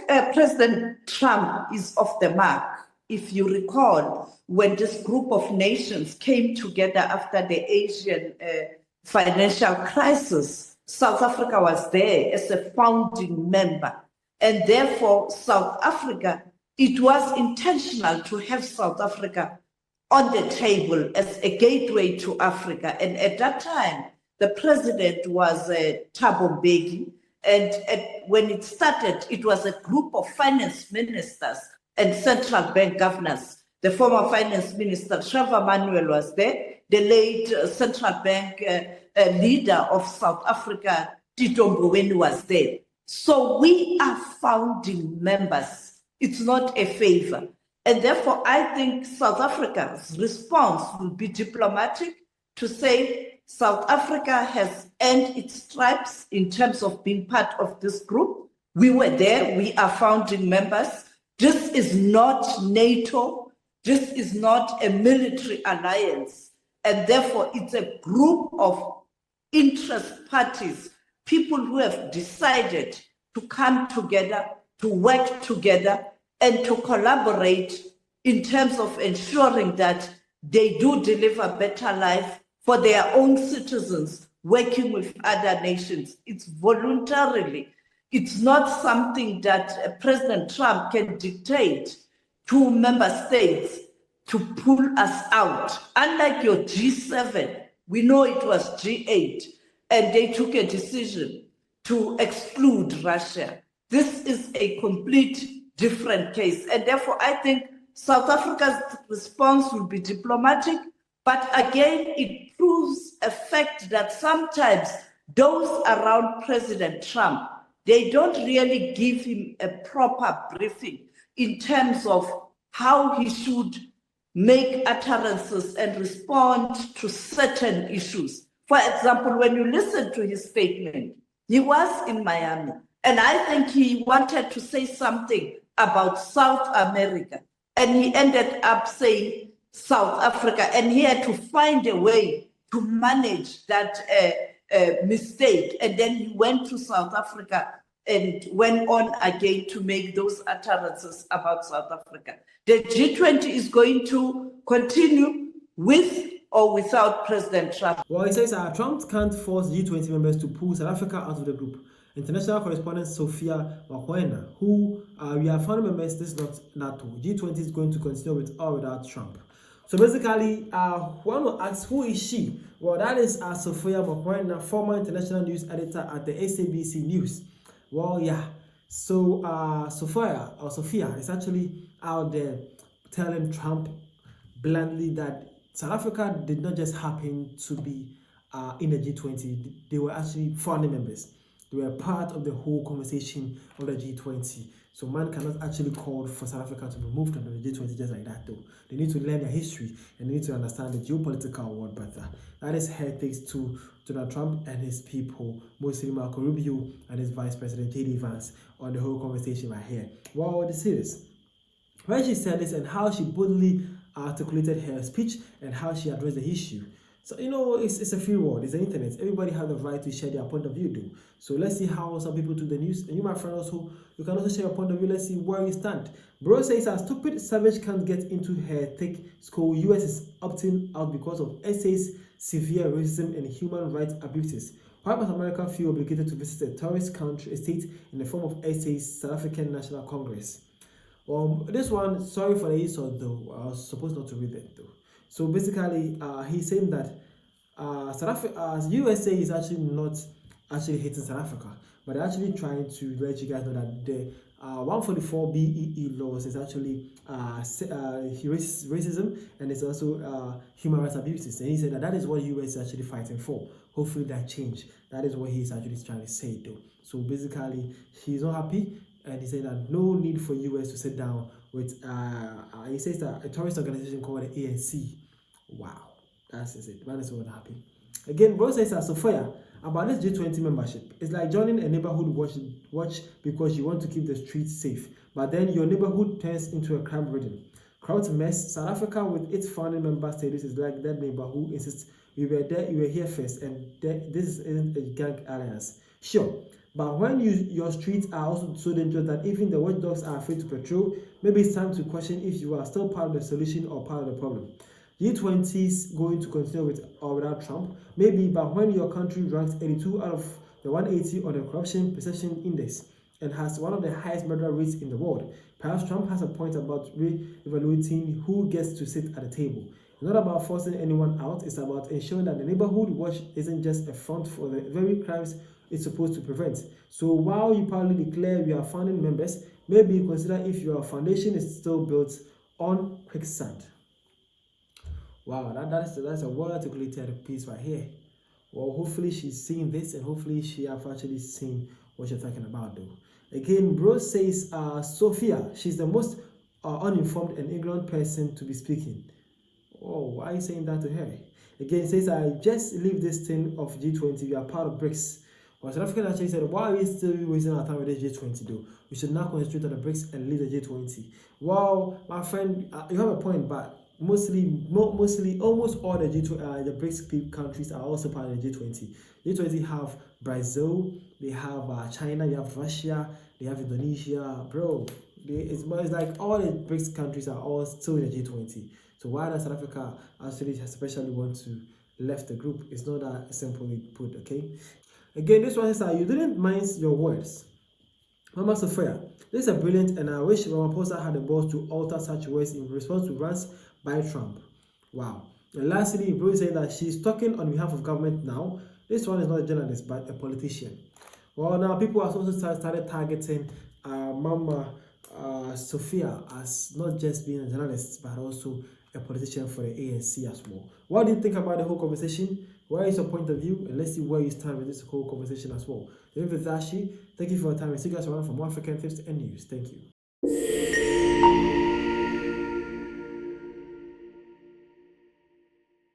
President Trump is off the mark. If you recall, when this group of nations came together after the Asian financial crisis, South Africa was there as a founding member. And therefore, South Africa, it was intentional to have South Africa on the table as a gateway to Africa. And at that time, the president was Thabo Mbeki. And when it started, it was a group of finance ministers and central bank governors. The former finance minister, Trevor Manuel, was there. The late central bank leader of South Africa, Tito Mboweni, was there. So we are founding members. It's not a favor. And therefore, I think South Africa's response will be diplomatic to say South Africa has earned its stripes in terms of being part of this group. We were there. We are founding members. This is not NATO. This is not a military alliance. And therefore, it's a group of interest parties, people who have decided to come together, to work together, and to collaborate in terms of ensuring that they do deliver better life for their own citizens, working with other nations. It's voluntarily. It's not something that President Trump can dictate to member states to pull us out. Unlike your G7, we know it was G8, and they took a decision to exclude Russia. This is a complete different case. And therefore, I think South Africa's response will be diplomatic, but again, it proves a fact that sometimes those around President Trump, they don't really give him a proper briefing in terms of how he should make utterances and respond to certain issues. For example, when you listen to his statement, he was in Miami, and I think he wanted to say something about South America, and he ended up saying South Africa, and he had to find a way to manage that mistake. And then he went to South Africa and went on again to make those utterances about South Africa. The G20 is going to continue with or without President Trump. Well, he says Trump can't force G20 members to pull South Africa out of the group. International correspondent Sophie Mokoena, who we are founding members, this is not NATO. G20 is going to continue with or without Trump. So basically, one will ask, who is she? Well, that is Sophia Mokoena, former international news editor at the SABC News. Well, yeah. So Sophia is actually out there telling Trump bluntly that South Africa did not just happen to be in the G20. They were actually founding members. They were part of the whole conversation of the G20. So man cannot actually call for South Africa to be moved from the G20 just like that, though. They need to learn their history and they need to understand the geopolitical world better. That is her thanks to Donald Trump and his people, mostly Marco Rubio and his Vice President J.D. Vance, on the whole conversation right here. Well, this is when she said this and how she boldly articulated her speech and how she addressed the issue. So, you know, it's a free world, it's the internet. Everybody has the right to share their point of view, though. So let's see how some people do the news. And you, my friend, also, you can also share your point of view. Let's see where you stand. Bro says a stupid savage can't get into her thick school. US is opting out because of SA's severe racism and human rights abuses. Why must America feel obligated to visit a tourist country, a state in the form of SA's South African National Congress? This one, sorry for the insult, though. I was supposed not to read it, though. So basically, he's saying that USA is actually not actually hating South Africa, but they're actually trying to let you guys know that the 144 BEE laws is actually racism and it's also human rights abuses. And he said that is what US is actually fighting for. Hopefully that change. That is what he's actually trying to say, though. So basically, he's not happy, and he said that no need for US to sit down with he says that a terrorist organization called the ANC. Wow, that's it. That is what happened. Again, bro says Sophia about this G20 membership. It's like joining a neighborhood watch because you want to keep the streets safe, but then your neighborhood turns into a crime-ridden crowd mess. South Africa, with its founding member status, is like that neighbor who insists you were there, you were here first, and this isn't a gang alliance. Sure, But when your streets are also so dangerous that even the watchdogs are afraid to patrol, maybe it's time to question if you are still part of the solution or part of the problem. G20 is going to continue with or without Trump, maybe, but when your country ranks 82 out of the 180 on the corruption perception index and has one of the highest murder rates in the world, perhaps Trump has a point about re-evaluating who gets to sit at the table. It's not about forcing anyone out, it's about ensuring that the neighborhood watch isn't just a front for the very crimes it's supposed to prevent. So while you probably declare you are founding members, maybe consider if your foundation is still built on quicksand. Wow, that's a well-articulated piece right here. Well, hopefully she's seeing this and hopefully she have actually seen what you're talking about though. Again, bro says Sophia, she's the most uninformed and ignorant person to be speaking. Oh, why are you saying that to her? Again, says I just leave this thing of G20, we are part of BRICS. Well, South African actually said, why are we still wasting our time with this G20 though? We should now concentrate on the BRICS and leave the G20. Well, my friend, you have a point, but mostly almost all the the BRICS countries are also part of the G20. G20 have Brazil, they have China, they have Russia, they have Indonesia, bro. It's like all the BRICS countries are all still in the G20. So why does South Africa actually especially want to left the group? It's not that simply put, okay? Again, this one says that you didn't mind your words. Mama Sophia, this is brilliant, and I wish Ramaphosa had the balls to alter such words in response to rants by Trump. Wow. And lastly, Bro saying that she's talking on behalf of government now. This one is not a journalist, but a politician. Well, now people have also started targeting Mama Sophia as not just being a journalist, but also a politician for the ANC as well. What do you think about the whole conversation? Where is your point of view? And let's see where you stand with this whole conversation as well. The name is Dashi. Thank you for your time. And see you guys around for more African tips and news. Thank you.